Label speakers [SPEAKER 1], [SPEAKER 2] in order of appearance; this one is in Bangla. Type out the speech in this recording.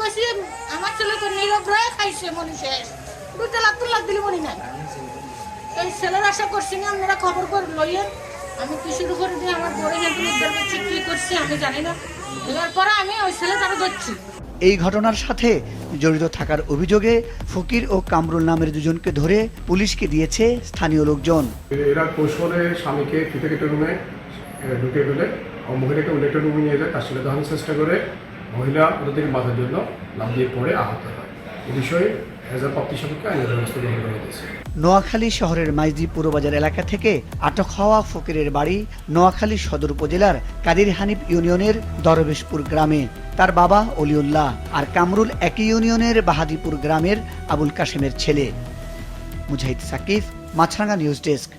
[SPEAKER 1] কইছি আমার ছেলে তো নীরব রয়ে খাইছে মনি শেষ 2 লাখ 3 লাখ দিলে মনি নাই এই ছেলের আশা করছি না আপনারা খবর করে লইয়েন আমি কিসের উপরে দিয়ে আমার বড় হেঁটে উদ্ধার করছি কি করছি আমি জানি না এরপরে আমি ওই ছেলে তারা ধরছি।
[SPEAKER 2] এই ঘটনার সাথে জড়িত থাকার অভিযোগে ফকির ও কামরুল নামের দুজনকে ধরে পুলিশকে দিয়েছে স্থানীয় লোকজন।
[SPEAKER 3] এরা কৌশলে স্বামীকে কেটে রুমে ঢুকে ফেলে মহিলাকে উল্লেখ রুমে নিয়ে যায়, তার সাথে দেখানোর চেষ্টা করে মহিলা ওদেরকে বাঁধার জন্য লাফ দিয়ে পড়ে আহত হয়। এ বিষয়ে প্রাপ্তি সাপেক্ষে আইনের ব্যবস্থা গ্রহণ করা হয়েছে।
[SPEAKER 2] নোয়াখালী শহরের মাইজদি পুরবাজার এলাকা থেকে আটক হওয়া ফকিরের বাড়ি নোয়াখালী সদর উপজেলার কাদির হানিফ ইউনিয়নের দরবেশপুর গ্রামে। তার বাবা অলিউল্লাহ আর কামরুল একই ইউনিয়নের বাহাদিপুর গ্রামের আবুল কাশেমের ছেলে। মুজাহিদ সাকিব, মাছরাঙ্গা নিউজ ডেস্ক।